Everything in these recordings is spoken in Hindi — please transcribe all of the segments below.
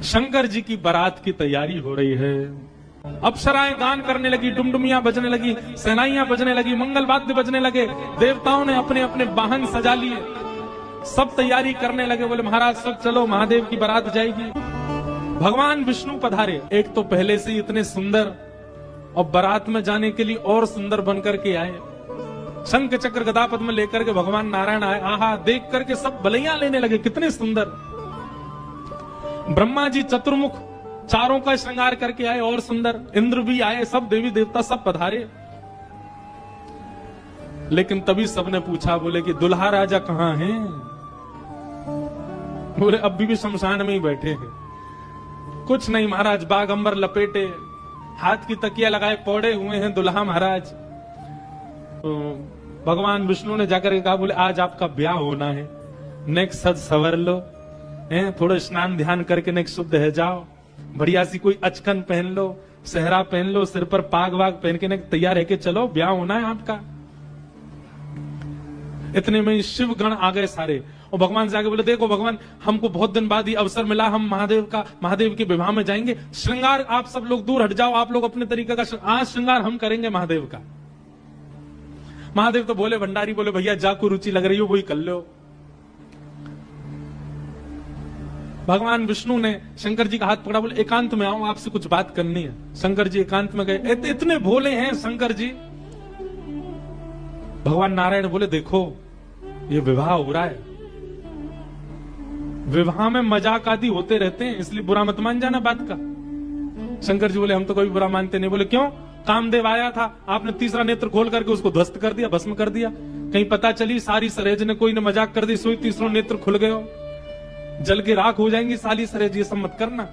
शंकर जी की बारात की तैयारी हो रही है। अप्सराएं गान करने लगी, डुमडुमियां बजने लगी, सेनाइयां बजने लगी, मंगल वाद्य बजने लगे, देवताओं ने अपने अपने वाहन सजा लिए, सब तैयारी करने लगे। बोले महाराज सब चलो, महादेव की बारात जाएगी। भगवान विष्णु पधारे। एक तो पहले से ही इतने सुंदर और बारात में जाने के लिए और सुंदर बनकर के आए। शंख चक्र गदा पद्म लेकर के भगवान नारायण आए। आहा, देख करके सब बलैया लेने लगे, कितने सुंदर। ब्रह्मा जी चतुर्मुख चारों का श्रृंगार करके आए और सुंदर। इंद्र भी आए, सब देवी देवता सब पधारे। लेकिन तभी सबने पूछा, बोले कि दुल्हा राजा कहां हैं? बोले अभी भी शमशान में ही बैठे हैं। कुछ नहीं महाराज, बागंबर लपेटे, हाथ की तकिया लगाए पौड़े हुए हैं दुल्हा महाराज। तो भगवान विष्णु ने जाकर के कहा, बोले आज आपका ब्याह होना है, नेक्स्ट सज सवर लो, थोड़ा स्नान ध्यान करके नेक्स्ट शुद्ध है जाओ, बढ़िया सी कोई अचकन पहन लो, सेहरा पहन लो, सिर पर पाग वाग पहन के तैयार है कि चलो ब्याह होना है आपका। इतने में शिव गण आ गए सारे, और भगवान से आगे बोले, देखो भगवान, हमको बहुत दिन बाद ही अवसर मिला, हम महादेव के विवाह में जाएंगे। श्रृंगार आप सब लोग दूर हट जाओ, आप लोग अपने तरीके का आज श्रृंगार हम करेंगे महादेव का। महादेव तो बोले, भंडारी बोले, भैया जाको रुचि लग रही हो वही कर लो। भगवान विष्णु ने शंकर जी का हाथ पकड़ा, बोले एकांत में आओ, आपसे कुछ बात करनी है। शंकर जी एकांत में गए। इतने भोले हैं शंकर जी। भगवान नारायण बोले, देखो ये विवाह हो रहा है, विवाह में मजाक आदि होते रहते हैं, इसलिए बुरा मत मान जाना बात का। शंकर जी बोले, हम तो कभी बुरा मानते नहीं। बोले क्यों? कामदेव आया था, आपने तीसरा नेत्र खोल करके उसको ध्वस्त कर दिया, भस्म कर दिया। कहीं पता चली सारी सरेज ने कोई ने मजाक कर दी, सोई तीसरा नेत्र खुल गए हो, जल के राख हो जाएंगी साली सरेज, ये सब मत करना।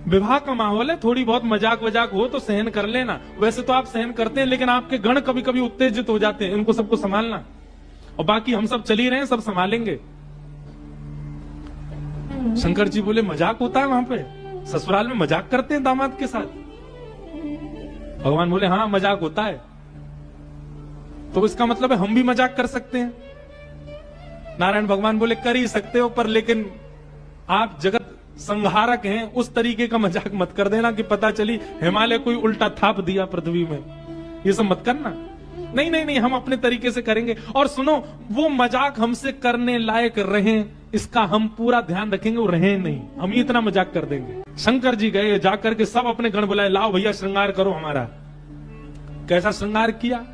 विवाह का माहौल है, थोड़ी बहुत मजाक वजाक हो तो सहन कर लेना। वैसे तो आप सहन करते हैं, लेकिन आपके गण कभी कभी उत्तेजित हो जाते हैं, इनको सबको संभालना। और बाकी हम सब चल ही रहे हैं, सब संभालेंगे। शंकर जी बोले, मजाक होता है वहां पे? ससुराल में मजाक करते हैं दामाद के साथ? भगवान बोले, हाँ मजाक होता है। तो इसका मतलब है हम भी मजाक कर सकते हैं? नारायण भगवान बोले, कर ही सकते हो, पर लेकिन आप जगत संहारक हैं, उस तरीके का मजाक मत कर देना कि पता चली हिमालय कोई उल्टा थाप दिया पृथ्वी में, ये सब मत करना। नहीं नहीं नहीं, हम अपने तरीके से करेंगे। और सुनो, वो मजाक हमसे करने लायक रहे, इसका हम पूरा ध्यान रखेंगे, वो रहे नहीं, हम ही इतना मजाक कर देंगे। शंकर जी गए, जाकर के सब अपने गण बुलाए, लाओ भैया श्रृंगार करो हमारा। कैसा श्रृंगार किया?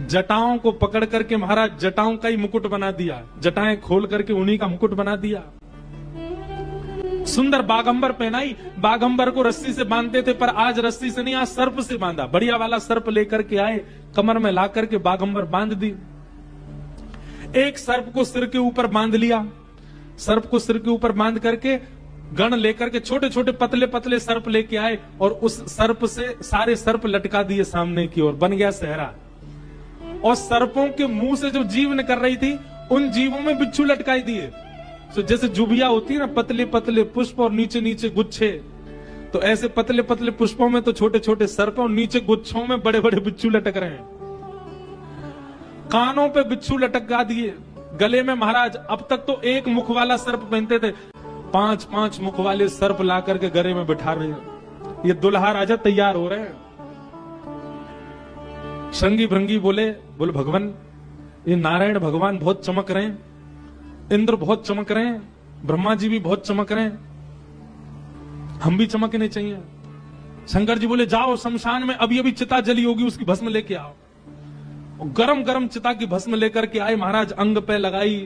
जटाओं को पकड़ करके महाराज जटाओं का ही मुकुट बना दिया, जटाएं खोल करके उन्हीं का मुकुट बना दिया। सुंदर बागंबर पहनाई। बागंबर को रस्सी से बांधते थे, पर आज रस्सी से नहीं, आज सर्प से बांधा। बढ़िया वाला सर्प लेकर के आए, कमर में ला करके बागंबर बांध दी। एक सर्प को सिर के ऊपर बांध लिया, सर्प को सिर के ऊपर बांध करके गण लेकर के छोटे छोटे पतले पतले सर्प लेके आए, और उस सर्प से सारे सर्प लटका दिए सामने की ओर, बन गया सेहरा। और सर्पों के मुंह से जो जीव निकल रही थी, उन जीवों में बिच्छू लटकाई दिए। तो जैसे जुबिया होती है ना, पतले पतले पुष्प और नीचे नीचे गुच्छे, तो ऐसे पतले पतले पुष्पों में तो छोटे छोटे सर्प, और नीचे गुच्छों में बड़े बड़े बिच्छू लटक रहे हैं। कानों पे बिच्छू लटका दिए, गले में महाराज अब तक तो एक मुख वाला सर्प पहनते थे, 5-5 मुख वाले सर्प ला करके गले में बिठा रहे हैं। ये दुल्हा राजा तैयार हो रहे हैं। श्रृंगी भृंगी बोले भगवान, ये नारायण भगवान बहुत चमक रहे हैं, इंद्र बहुत चमक रहे हैं, ब्रह्मा जी भी बहुत चमक रहे हैं, हम भी चमकने चाहिए। शंकर जी बोले, जाओ शमशान में अभी अभी चिता जली होगी, उसकी भस्म लेके आओ। गरम गरम चिता की भस्म लेकर के आए महाराज, अंग पे लगाई,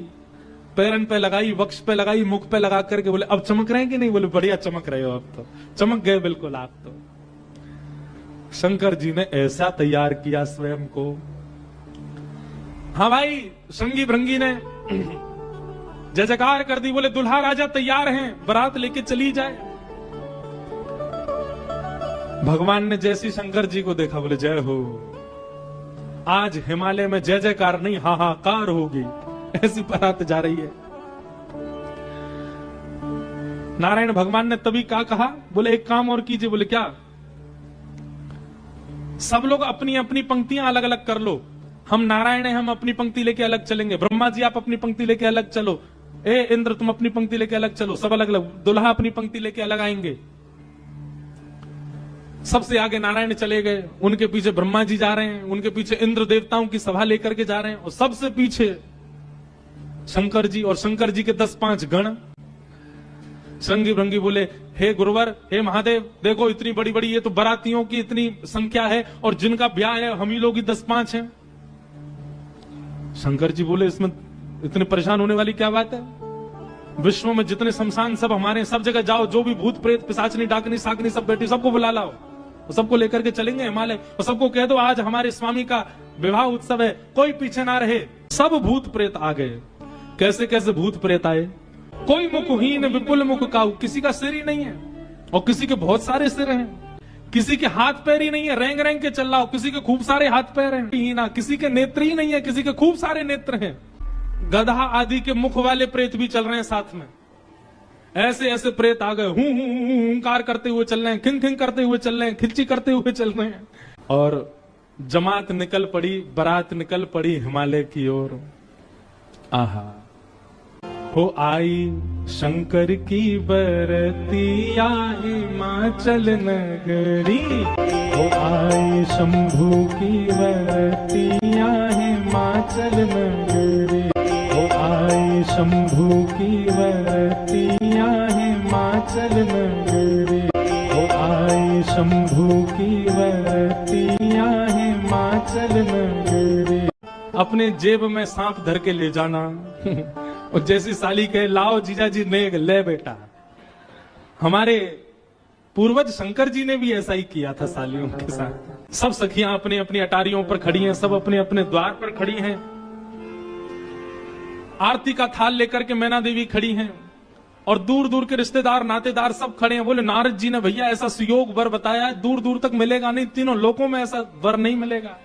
पैरन पे लगाई, वक्ष पे लगाई, मुख पे लगा करके बोले, अब चमक रहे हैं कि नहीं? बोले बढ़िया चमक रहे हो, अब तो चमक गए बिल्कुल आप तो। शंकर जी ने ऐसा तैयार किया स्वयं को। हाँ भाई, श्रृंगी भृंगी ने जय जयकार कर दी, बोले दुल्हा राजा तैयार हैं, बारात लेके चली जाए। भगवान ने जैसी शंकर जी को देखा, बोले जय हो, आज हिमालय में जय जयकार नहीं हाहाकार होगी, ऐसी बारात जा रही है। नारायण भगवान ने तभी क्या कहा? बोले एक काम और कीजिए। बोले क्या? सब लोग अपनी अपनी पंक्तियां अलग अलग कर लो, हम नारायण हैं, हम अपनी पंक्ति लेके अलग चलेंगे, ब्रह्मा जी आप अपनी पंक्ति लेके अलग चलो, ए इंद्र तुम अपनी पंक्ति लेके अलग चलो, सब अलग अलग, दुल्हा अपनी पंक्ति लेके अलग आएंगे। सबसे आगे नारायण चले गए, उनके पीछे ब्रह्मा जी जा रहे हैं, उनके पीछे इंद्र देवताओं की सभा लेकर के जा रहे हैं, और सबसे पीछे शंकर जी, और शंकर जी के 10-5 गण। संगी भृंगी बोले हे गुरुवर, हे महादेव, देखो इतनी बड़ी बड़ी ये तो बारातियों की इतनी संख्या है, और जिनका ब्याह है हम ही लोग ही 10-5 हैं। शंकर जी बोले इसमें इतने परेशान होने वाली क्या बात है, विश्व में जितने शमशान सब हमारे, सब जगह जाओ, जो भी भूत प्रेत पिशाचनी डाकनी साकनी सब बैठी, सबको बुला लाओ, सबको लेकर के चलेंगे हिमालय, और सबको कह दो आज हमारे स्वामी का विवाह उत्सव है, कोई पीछे ना रहे। सब भूत प्रेत आ गए। कैसे कैसे भूत प्रेत आए, कोई मुखहीन विपुल मुख काऊ, किसी का सिर ही नहीं है, और किसी के बहुत सारे सिर हैं, किसी के हाथ पैर ही नहीं है, रेंग रेंग के चल रहा हो, किसी के खूब सारे हाथ पैर हैं, ना किसी के नेत्र ही नहीं है, किसी के खूब सारे नेत्र हैं। गधा आदि के मुख वाले प्रेत भी चल रहे हैं साथ में। ऐसे ऐसे प्रेत आ गए, हुंकार करते हुए चल रहे हैं, खिंग खिंग करते हुए चल रहे हैं, खिलची करते हुए चल रहे हैं, और जमात निकल पड़ी, बारात निकल पड़ी हिमालय की ओर। आहा हो आई शंकर की बरतिया हिमाचल नगरी, हो आई शंभू की बरतिया हिमाचल नगरी, हो आई शंभू की बरतिया हिमाचल नगरी, हो आई शंभू की बरतिया हिमाचल नगरी। अपने जेब में सांप धर के ले जाना और जैसी साली कहे लाओ जीजा जी नेग ले बेटा। हमारे पूर्वज शंकर जी ने भी ऐसा ही किया था सालियों के साथ। सब सखियां अपनी अपनी अटारियों पर खड़ी हैं, सब अपने अपने द्वार पर खड़ी हैं, आरती का थाल लेकर के मैना देवी खड़ी हैं, और दूर दूर के रिश्तेदार नातेदार सब खड़े हैं। बोले नारद जी ने भैया ऐसा सुयोग वर बताया है, दूर दूर तक मिलेगा नहीं, तीनों लोकों में ऐसा वर नहीं मिलेगा।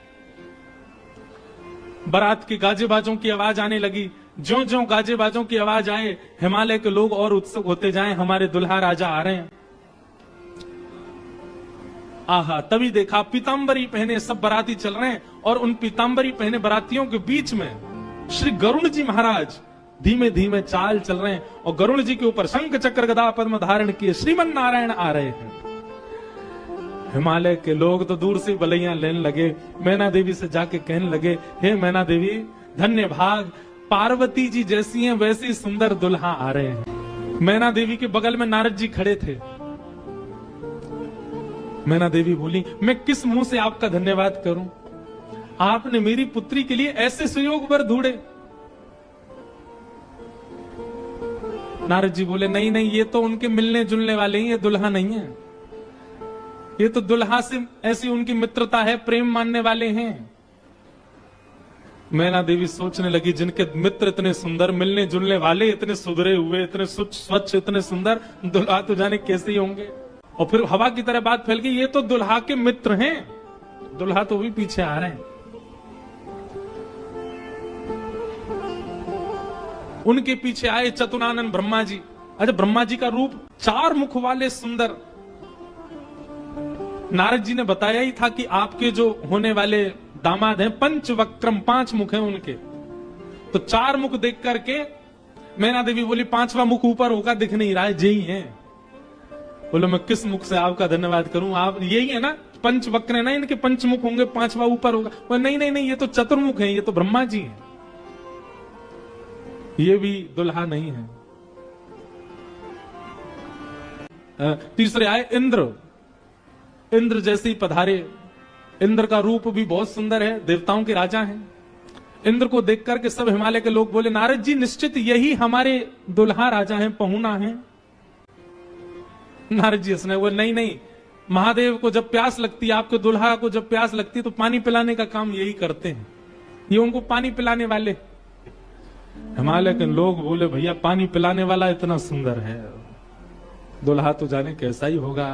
बारात के गाजे बाजों की आवाज आने लगी। ज्यों ज्यों गाजे बाजों की आवाज आए, हिमालय के लोग और उत्सुक होते जाएं, हमारे दुल्हा राजा आ रहे हैं। आहा, तभी देखा पीतांबरी पहने सब बाराती चल रहे हैं, और उन पीतांबरी पहने बारातियों के बीच में श्री गरुण जी महाराज धीमे धीमे चाल चल रहे हैं, और गरुण जी के ऊपर शंख चक्र गदा पद्म धारण किए श्रीमन नारायण आ रहे हैं। हिमालय के लोग तो दूर से बलैया लेने लगे, मैना देवी से जाके कहने लगे हे मैना देवी धन्य भाग, पार्वती जी जैसी हैं वैसी सुंदर दुल्हा आ रहे हैं। मैना देवी के बगल में नारद जी खड़े थे। मैना देवी बोली मैं किस मुंह से आपका धन्यवाद करूं, आपने मेरी पुत्री के लिए ऐसे सुयोग वर ढूंढे। नारद जी बोले नहीं नहीं, ये तो उनके मिलने जुलने वाले ही, ये दुल्हा नहीं है, ये तो दुल्हा से ऐसी उनकी मित्रता है, प्रेम मानने वाले हैं। मैना देवी सोचने लगी जिनके मित्र इतने सुंदर, मिलने जुलने वाले इतने सुधरे हुए, इतने स्वच्छ, इतने सुंदर, दुल्हा तो जाने कैसे ही होंगे। और फिर हवा की तरह बात फैल गई, ये तो दुल्हा के मित्र हैं, दुल्हा तो भी पीछे आ रहे हैं। उनके पीछे आए चतुरानन ब्रह्मा जी। अच्छा, ब्रह्मा जी का रूप 4 मुख वाले सुंदर। नारद जी ने बताया ही था कि आपके जो होने वाले दामाद हैं पंचवक्त्रम, 5 मुख हैं उनके, तो 4 मुख देख करके मैना देवी बोली 5वां मुख ऊपर होगा, दिख नहीं रहा है, यही है। बोलो मैं किस मुख से आपका धन्यवाद करूं, आप यही है ना, पंचवक्र है ना, इनके 5 मुख होंगे, 5वां ऊपर होगा। बोले नहीं नहीं नहीं, ये तो चतुर्मुख है, ये तो ब्रह्मा जी है, ये भी दुल्हा नहीं है। तीसरे आए इंद्र। इंद्र जैसे ही पधारे, इंद्र का रूप भी बहुत सुंदर है, देवताओं के राजा हैं। इंद्र को देख करके सब हिमालय के लोग बोले नारद जी निश्चित यही हमारे दुल्हा राजा हैं, पहुना हैं। नारद जी हंसने बोले नहीं नहीं, महादेव को जब प्यास लगती है, आपके दुल्हा को जब प्यास लगती है तो पानी पिलाने का काम यही करते हैं, ये उनको पानी पिलाने वाले। हिमालय के लोग बोले भैया पानी पिलाने वाला इतना सुंदर है, दुल्हा तो जाने कैसा ही होगा।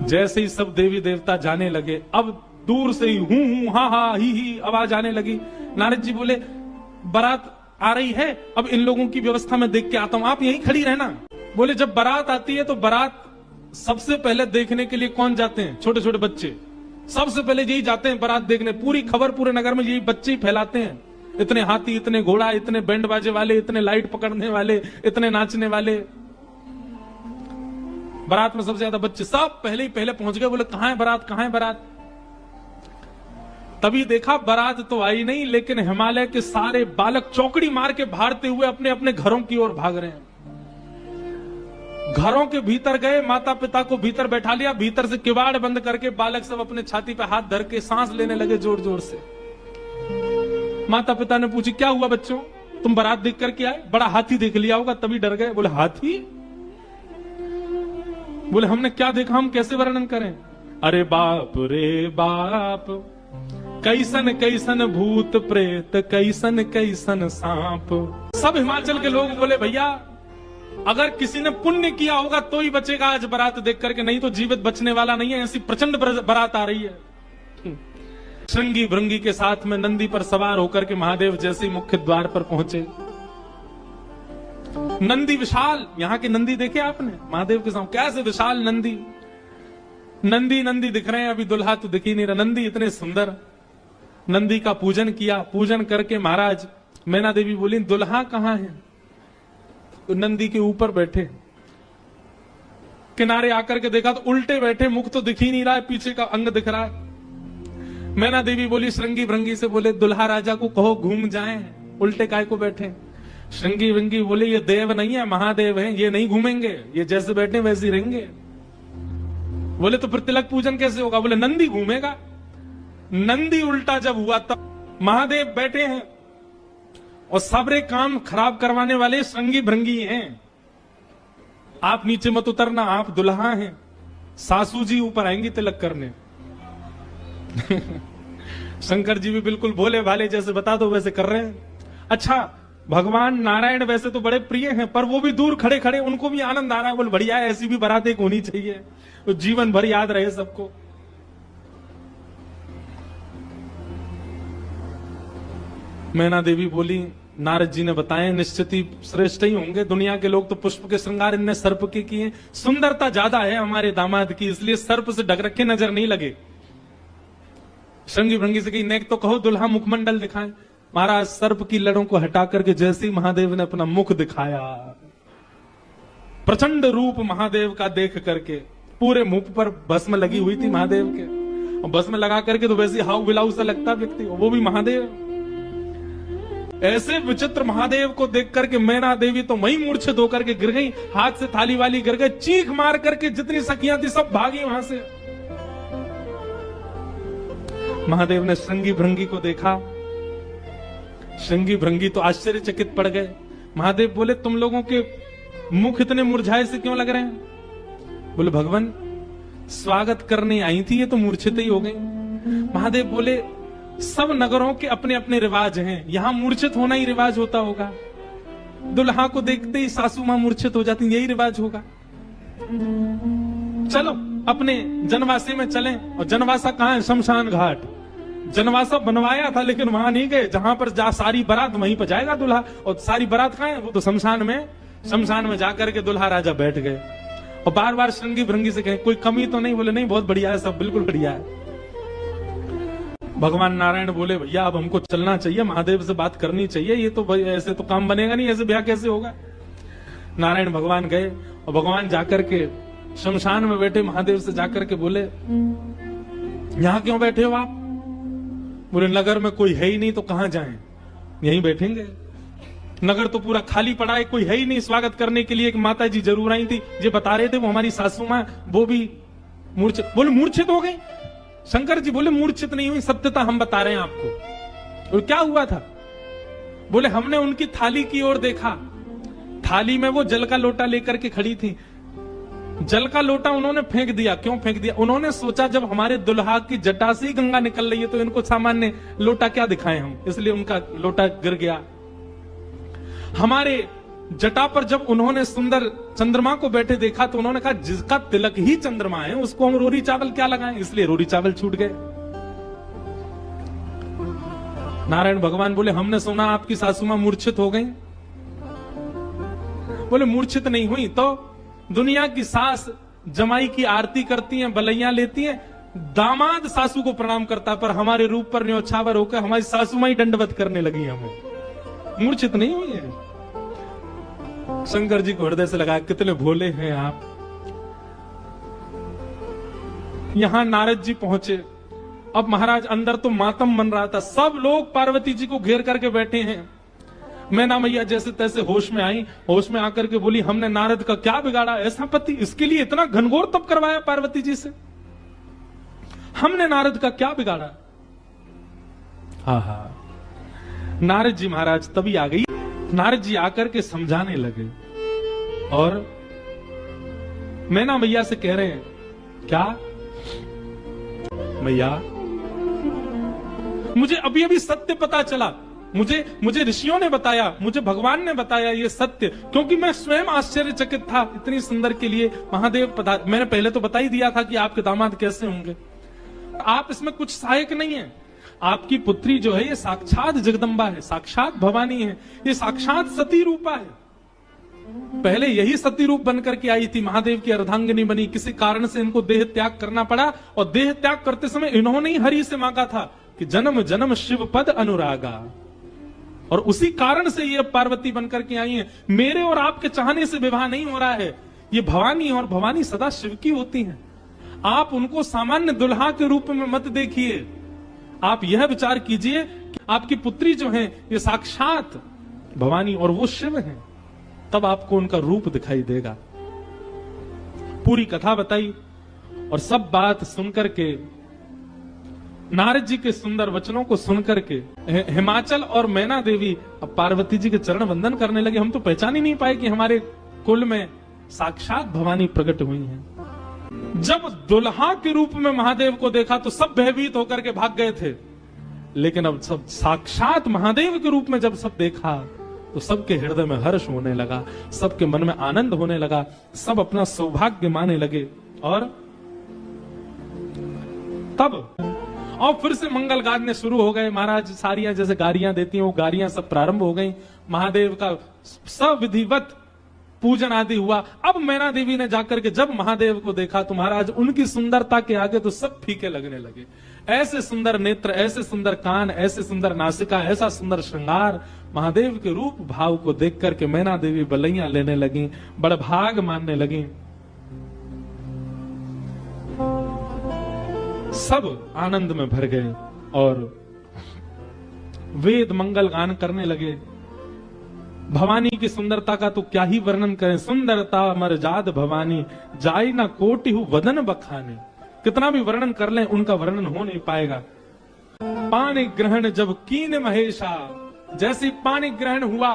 जैसे ही सब देवी देवता जाने लगे, अब दूर से ही हूं हा हा ही आवाज आने लगी। नारद जी बोले बारात आ रही है, अब इन लोगों की व्यवस्था में देख के आता हूं, आप यहीं खड़ी रहना। बोले जब बारात आती है तो बारात सबसे पहले देखने के लिए कौन जाते हैं? छोटे छोटे बच्चे सबसे पहले यही जाते हैं बारात देखने। पूरी खबर पूरे नगर में यही बच्चे ही फैलाते हैं, इतने हाथी, इतने घोड़ा, इतने बैंड बाजे वाले, इतने लाइट पकड़ने वाले, इतने नाचने वाले। बारात में सबसे ज्यादा बच्चे, सब पहले ही पहले पहुंच गए। बोले कहां है बारात, कहां है बारात? तभी देखा बारात तो आई नहीं, लेकिन हिमालय के सारे बालक चौकड़ी मार के भागते हुए अपने अपने घरों की ओर भाग रहे हैं। घरों के भीतर गए, माता पिता को भीतर बैठा लिया, भीतर से किवाड़ बंद करके बालक सब अपने छाती पे हाथ धर के सांस लेने लगे जोर जोर से। माता पिता ने पूछी क्या हुआ बच्चों, तुम बारात देख करके आए? बड़ा हाथी देख लिया होगा तभी डर गए। बोले हाथी? बोले हमने क्या देखा, हम कैसे वर्णन करें? अरे बाप रे बाप, कैसन कैसन भूत प्रेत, कैसन कैसन सांप। सब हिमाचल के लोग बोले भैया अगर किसी ने पुण्य किया होगा तो ही बचेगा आज बारात देख करके, नहीं तो जीवित बचने वाला नहीं है। ऐसी प्रचंड बारात आ रही है। श्रृंगी भृंगी के साथ में नंदी पर सवार होकर के महादेव जैसे मुख्य द्वार पर पहुंचे। नंदी विशाल, यहाँ के नंदी देखे आपने महादेव के साथ कैसे विशाल नंदी, नंदी नंदी दिख रहे हैं। अभी दुल्हा तो दिख ही नहीं रहा, नंदी इतने सुंदर। नंदी का पूजन किया, पूजन करके महाराज मैना देवी बोली दुल्हा कहां है? तो नंदी के ऊपर बैठे, किनारे आकर के देखा तो उल्टे बैठे, मुख तो दिख ही नहीं रहा है, पीछे का अंग दिख रहा है। मैना देवी बोली श्रृंगी भृंगी से, बोले दुल्हा राजा को कहो घूम जाएं, उल्टे काय को बैठे? श्रृंगी भृंगी बोले ये देव नहीं है, महादेव है, ये नहीं घूमेंगे, ये जैसे बैठे वैसे रहेंगे। बोले तो फिर तिलक पूजन कैसे होगा? बोले नंदी घूमेगा। नंदी उल्टा जब हुआ तब महादेव बैठे हैं और सबरे काम खराब करवाने वाले श्रृंगी भृंगी हैं। आप नीचे मत उतरना, आप दुल्हा हैं, सासू जी ऊपर आएंगी तिलक करने। शंकर जी भी बिल्कुल भोले भाले जैसे बता दो वैसे कर रहे हैं। अच्छा भगवान नारायण वैसे तो बड़े प्रिय हैं, पर वो भी दूर खड़े खड़े उनको भी आनंद आ रहा है। बोले बढ़िया है, ऐसी भी बारात एक होनी चाहिए, तो जीवन भर याद रहे सबको। मैना देवी बोली नारद जी ने बताया निश्चित ही श्रेष्ठ ही होंगे, दुनिया के लोग तो पुष्प के श्रृंगार इनने सर्प के किए, सुंदरता ज्यादा है हमारे दामाद की, इसलिए सर्प से ढक रखे नजर नहीं लगे। श्रृंगी भृंगी से कही नेक तो कहो दुल्हा मुखमंडल दिखाए। महाराज सर्प की लड़ों को हटा करके जैसे ही महादेव ने अपना मुख दिखाया, प्रचंड रूप महादेव का देख करके पूरे मुख पर भस्म लगी हुई थी महादेव के, और भस्म लगा करके तो वैसे हाउ बिलाऊ सा लगता व्यक्ति, वो भी महादेव। ऐसे विचित्र महादेव को देख करके मैना देवी तो वहीं मूर्छित होकर के गिर गई, हाथ से थाली वाली गिर गई, चीख मार करके जितनी सखियां थी सब भागी वहां से। महादेव ने श्रृंगी भृंगी को देखा, श्रृंगी भृंगी तो आश्चर्यचकित पड़ गए। महादेव बोले तुम लोगों के मुख इतने मुरझाए से क्यों लग रहे हैं? बोले भगवान स्वागत करने आई थी, ये तो मूर्छित ही हो गई। महादेव बोले सब नगरों के अपने अपने रिवाज हैं, यहां मूर्छित होना ही रिवाज होता होगा, दुल्हा को देखते ही सासू मां मूर्छित हो जाती, यही रिवाज होगा। चलो अपने जनवासे में चलें। और जनवासा कहां है? शमशान घाट। जनवासा बनवाया था लेकिन वहां नहीं गए, जहां पर जा सारी बारात वहीं पर जाएगा दुल्हा, और सारी बारात कहां है? वो तो शमशान में। शमशान में जाकर के दुल्हा राजा बैठ गए और बार बार श्रृंगी भृंगी से कहे कोई कमी तो नहीं? बोले नहीं बहुत बढ़िया है, सब बिल्कुल बढ़िया है। भगवान नारायण बोले भैया अब हमको चलना चाहिए, महादेव से बात करनी चाहिए, ये तो ऐसे तो काम बनेगा नहीं, ऐसे ब्याह कैसे होगा। नारायण भगवान गए और भगवान जाकर के शमशान में बैठे महादेव से जाकर के बोले यहां क्यों बैठे हो आप? बोले नगर में कोई है ही नहीं तो कहां जाएं, यहीं बैठेंगे। नगर तो पूरा खाली पड़ा है, कोई है ही नहीं स्वागत करने के लिए। एक माता जी जरूर आई थी, जो बता रहे थे वो हमारी सासू मां, वो भी मूर्छित। बोले मूर्छित हो गई? शंकर जी बोले मूर्छित नहीं हुई, सत्यता हम बता रहे हैं आपको। और क्या हुआ था? बोले हमने उनकी थाली की ओर देखा, थाली में वो जल का लोटा लेकर के खड़ी थी, जल का लोटा उन्होंने फेंक दिया। क्यों फेंक दिया? उन्होंने सोचा जब हमारे दुल्हा की जटा से ही गंगा निकल रही है तो इनको सामान्य लोटा क्या दिखाएं हम, इसलिए उनका लोटा गिर गया। हमारे जटा पर जब उन्होंने सुंदर चंद्रमा को बैठे देखा तो उन्होंने कहा जिसका तिलक ही चंद्रमा है उसको हम रोरी चावल क्या लगाएं, इसलिए रोरी चावल छूट गए। नारायण भगवान बोले हमने सुना आपकी सासू मां मूर्छित हो गई। बोले मूर्छित नहीं हुई तो दुनिया की सास जमाई की आरती करती हैं, बलैया लेती हैं, दामाद सासू को प्रणाम करता, पर हमारे रूप पर न्योछावर होकर हमारी सासू माई दंडवत करने लगी। हमें मूर्छित नहीं हुई है। शंकर जी को हृदय से लगा, कितने भोले हैं आप। यहां नारद जी पहुंचे। अब महाराज अंदर तो मातम बन रहा था, सब लोग पार्वती जी को घेर करके बैठे हैं। मैना मैया जैसे तैसे होश में आई, होश में आकर के बोली, हमने नारद का क्या बिगाड़ा, ऐसा पति, इसके लिए इतना घनघोर तप करवाया पार्वती जी से, हमने नारद का क्या बिगाड़ा। हा हा। नारद जी महाराज तभी आ गई। नारद जी आकर के समझाने लगे और मैना मैया से कह रहे हैं, क्या मैया, मुझे अभी अभी सत्य पता चला, मुझे ऋषियों ने बताया, मुझे भगवान ने बताया ये सत्य, क्योंकि मैं स्वयं आश्चर्यचकित था। इतनी सुंदर के लिए महादेव मैंने पहले तो बता ही दिया था कि आपके दामाद कैसे होंगे। आप इसमें कुछ सहायक नहीं है। आपकी पुत्री जो है ये साक्षात जगदम्बा है, साक्षात भवानी है, ये साक्षात सती रूपा है। पहले यही सती रूप बनकर के आई थी, महादेव की अर्धांगिनी बनी। किसी कारण से इनको देह त्याग करना पड़ा, और देह त्याग करते समय इन्होंने ही हरि से मांगा था कि जन्म जन्म शिव पद अनुरागा, और उसी कारण से ये पार्वती बनकर के आई है। मेरे और आपके चाहने से विवाह नहीं हो रहा है, ये भवानी, और भवानी सदा शिव की होती है। आप उनको सामान्य दुल्हा के रूप में मत देखिए, आप यह विचार कीजिए कि आपकी पुत्री जो है ये साक्षात भवानी और वो शिव है, तब आपको उनका रूप दिखाई देगा। पूरी कथा बताई, और सब बात सुनकर के, नारद जी के सुंदर वचनों को सुनकर के हिमाचल और मैना देवी अब पार्वती जी के चरण वंदन करने लगे। हम तो पहचान ही नहीं पाए कि हमारे कुल में साक्षात भवानी प्रकट हुई हैं। जब दुल्हा के रूप में महादेव को देखा तो सब भयभीत होकर के भाग गए थे, लेकिन अब सब साक्षात महादेव के रूप में जब सब देखा तो सबके हृदय में हर्ष होने लगा, सबके मन में आनंद होने लगा, सब अपना सौभाग्य माने लगे। और तब और फिर से मंगल गाने शुरू हो गए। महाराज सारियां जैसे गारियां देती हैं, वो गारियां सब प्रारंभ हो गई। महादेव का सविधिवत पूजन आदि हुआ। अब मैना देवी ने जाकर के जब महादेव को देखा तो महाराज उनकी सुंदरता के आगे तो सब फीके लगने लगे। ऐसे सुंदर नेत्र, ऐसे सुंदर कान, ऐसे सुंदर नासिका, ऐसा सुंदर श्रृंगार, महादेव के रूप भाव को देख करके मैना देवी बलैया लेने लगी, बड़भाग मानने लगी। सब आनंद में भर गए और वेद मंगल गान करने लगे। भवानी की सुंदरता का तो क्या ही वर्णन करें। सुंदरता मरजाद भवानी, जाई ना कोटि हु वदन बखाने। कितना भी वर्णन कर लें उनका वर्णन हो नहीं पाएगा। पानी ग्रहण जब कीन महेशा, जैसे पानी ग्रहण हुआ,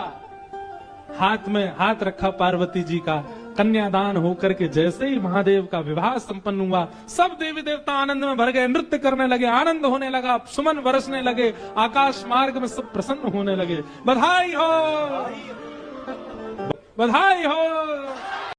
हाथ में हाथ रखा पार्वती जी का, कन्यादान होकर के जैसे ही महादेव का विवाह संपन्न हुआ, सब देवी देवता आनंद में भर गए, नृत्य करने लगे, आनंद होने लगा, सुमन बरसने लगे, आकाश मार्ग में सब प्रसन्न होने लगे। बधाई हो, बधाई हो।